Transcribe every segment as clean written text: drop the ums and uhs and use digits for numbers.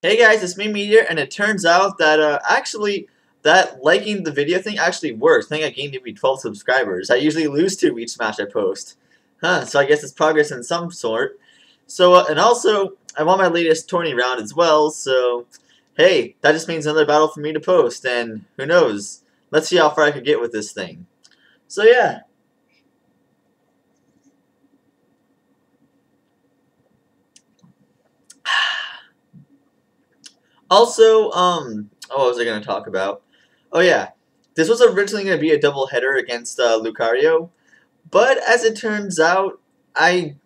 Hey guys, it's me, Meteor, and it turns out that actually that liking the video thing actually works. I think I gained maybe 12 subscribers. I usually lose 2 each match I post. Huh, so I guess it's progress in some sort. So, and also, I won my latest tourney round as well, so hey, that just means another battle for me to post, and who knows? Let's see how far I could get with this thing. So yeah. Also, what was I going to talk about? Oh yeah, this was originally going to be a double header against Lucario, but as it turns out, I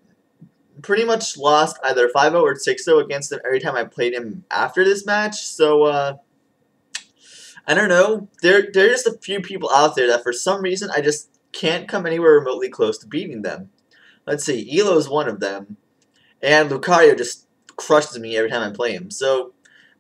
pretty much lost either 5-0 or 6-0 against him every time I played him after this match. So I don't know. There's just a few people out there that for some reason I just can't come anywhere remotely close to beating them. Let's see, Elo's one of them, and Lucario just crushes me every time I play him. So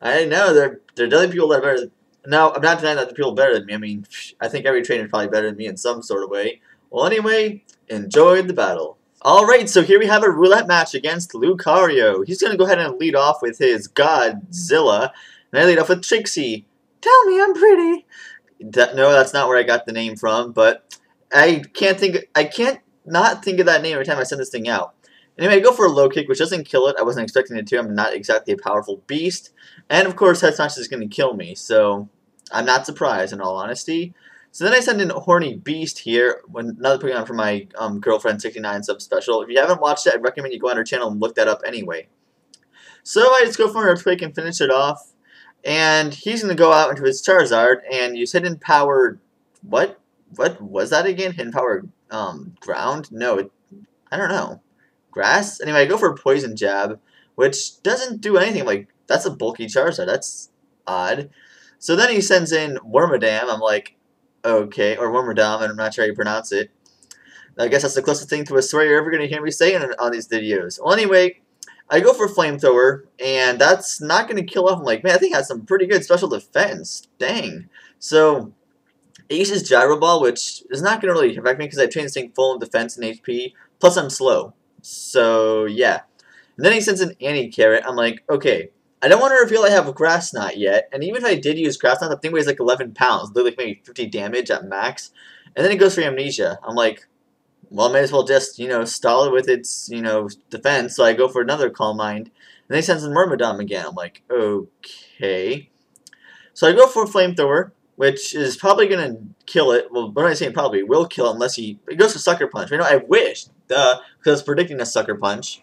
I know there are definitely people that are better. Now, I'm not denying that the people are better than me. I mean, I think every trainer is probably better than me in some sort of way. Well, anyway, enjoy the battle. Alright, so here we have a roulette match against Lucario. He's going to go ahead and lead off with his Godzilla. And I lead off with Trixie. Tell me I'm pretty. No, that's not where I got the name from, but I can't not think of that name every time I send this thing out. Anyway, I go for a low kick, which doesn't kill it. I wasn't expecting it to. I'm not exactly a powerful beast. And, of course, Head Smash is going to kill me, so I'm not surprised, in all honesty. So then I send in Horny Beast here, another Pokemon from my girlfriend 69 sub special. If you haven't watched it, I recommend you go on her channel and look that up anyway. So I just go for an Earthquake and finish it off. And he's going to go out into his Charizard and use Hidden Power... What was that again? Hidden Power Ground? No, I don't know. Grass? Anyway, I go for a Poison Jab, which doesn't do anything. Like, that's a bulky Charizard. That's odd. So then he sends in Wormadam. I'm like, okay, or Wormadam, and I'm not sure how you pronounce it. I guess that's the closest thing to a swear you're ever going to hear me say on these videos. Well, anyway, I go for Flamethrower, and that's not going to kill off. I'm like, man, I think it has some pretty good special defense. Dang. So, it uses Gyro Ball, which is not going to really affect me because I train this thing full in defense and HP, plus I'm slow. So, yeah. And then he sends an Anti-Carrot. I'm like, okay, I don't want to reveal I have a Grass Knot yet, and even if I did use Grass Knot, the thing weighs like 11 pounds, do like maybe 50 damage at max, and then it goes for Amnesia. I'm like, well, I may as well just, stall it with its, defense, so I go for another Calm Mind, and then he sends in Myrmidon again. I'm like, okay. So I go for Flamethrower, which is probably going to kill it. Well, what am I saying probably? Will kill it unless it goes for Sucker Punch. I wish, duh, because I was predicting a Sucker Punch.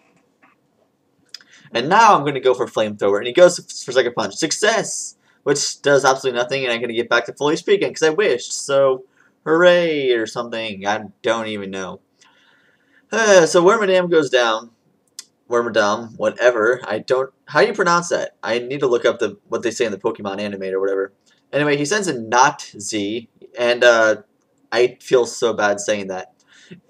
And now I'm going to go for Flamethrower, and he goes for Sucker Punch. Success! Which does absolutely nothing, and I'm going to get back to full HP again, because I wished. So, hooray, or something. I don't even know. So Wormadam goes down. Wormadam, whatever. How do you pronounce that? I need to look up what they say in the Pokemon anime or whatever. Anyway, he sends in Not Z, and I feel so bad saying that.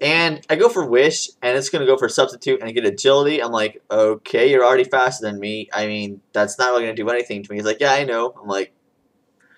And I go for Wish, and it's going to go for Substitute, and I get Agility. I'm like, okay, you're already faster than me. I mean, that's not really going to do anything to me. He's like, yeah, I know. I'm like,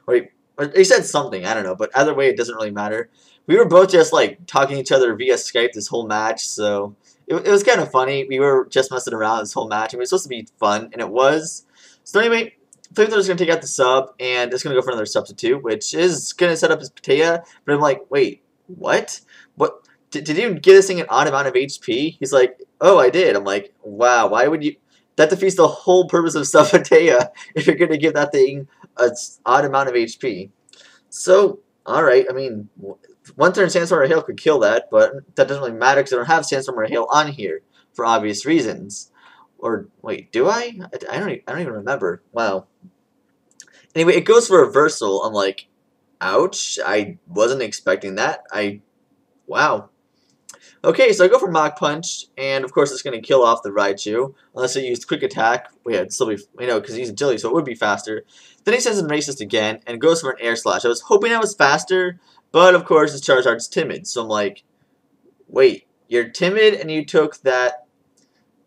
wait. He said something, I don't know, but either way, it doesn't really matter. We were both just, like, talking to each other via Skype this whole match, so it was kind of funny. We were just messing around this whole match, and it was supposed to be fun, and it was. So anyway, Flamethrower's going to take out the sub, and it's going to go for another Substitute, which is going to set up his Patea, but I'm like, wait, what? What? Did you get this thing an odd amount of HP? He's like, oh, I did. I'm like, wow, why would you? That defeats the whole purpose of Subpatea if you're going to give that thing an odd amount of HP. So, alright, I mean, one turn Sandstorm or Hail could kill that, but that doesn't really matter because I don't have Sandstorm or Hail on here for obvious reasons. Or, wait, do I? I don't even remember. Wow. Anyway, it goes for Reversal. I'm like, ouch, I wasn't expecting that. Wow. Okay, so I go for Mach Punch, and of course it's going to kill off the Raichu, unless I use Quick Attack. Well, yeah, it'd still be, because he's Agility, so it would be faster. Then he sends in Racist again, and goes for an Air Slash. I was hoping I was faster, but of course his Charizard's timid, so I'm like, wait, you're timid and you took that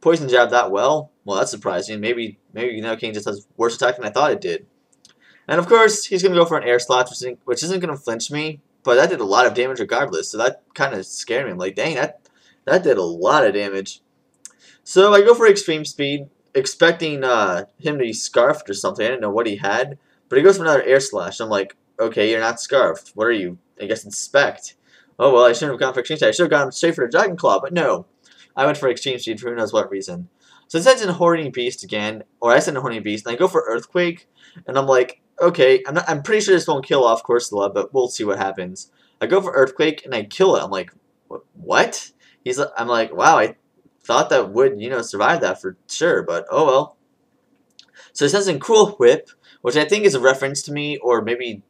Poison Jab that well? Well, that's surprising. Maybe King just has worse attack than I thought it did. And of course, he's going to go for an Air Slash, which isn't going to flinch me. But that did a lot of damage regardless, so that kind of scared me. I'm like, dang, that did a lot of damage. So I go for Extreme Speed, expecting him to be scarfed or something. I didn't know what he had. But he goes for another air slash. I'm like, okay, you're not scarfed. What are you? I guess inspect. Oh, well, I shouldn't have gone for exchange. I should have gone straight for the Dragon Claw, but no. I went for exchange seed for who knows what reason. So it sends in Horny Beast again, or I send in Horny Beast, and I go for Earthquake, and I'm like, okay, I'm pretty sure this won't kill off Corsola, but we'll see what happens. I go for Earthquake, and I kill it. I'm like, what? I'm like, wow, I thought that would, survive that for sure, but oh well. So it says in Cruel Whip, which I think is a reference to me, or maybe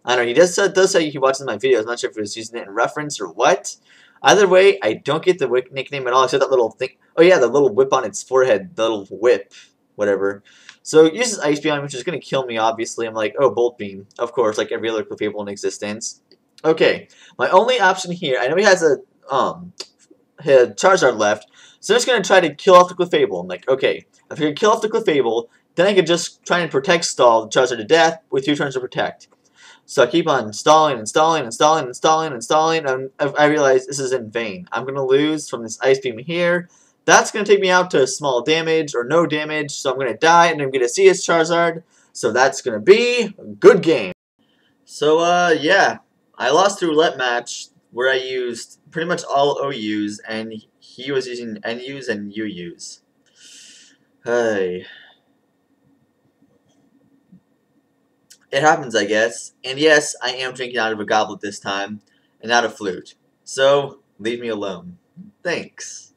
I don't know, he does say he watches my videos. I'm not sure if he was using it in reference or what. Either way, I don't get the nickname at all, except that little thing. Oh yeah, the little whip on its forehead, the little whip, whatever. So it uses Ice Beam, which is going to kill me, obviously. I'm like, oh, Bolt Beam, of course, like every other Clefable in existence. Okay, my only option here, I know he has a Charizard left, so I'm just going to try to kill off the Clefable. I'm like, okay, if I can kill off the Clefable, then I could just try and Protect Stall the Charizard to death with 2 turns to Protect. So I keep on stalling, and I realize this is in vain. I'm going to lose from this Ice Beam here. That's going to take me out to small damage or no damage, so I'm going to die, and I'm going to see his Charizard. So that's going to be a good game. So, yeah. I lost the roulette match where I used pretty much all OUs, and he was using NUs and UUs. Hey. It happens, I guess. And yes, I am drinking out of a goblet this time, and not a flute. So, leave me alone. Thanks.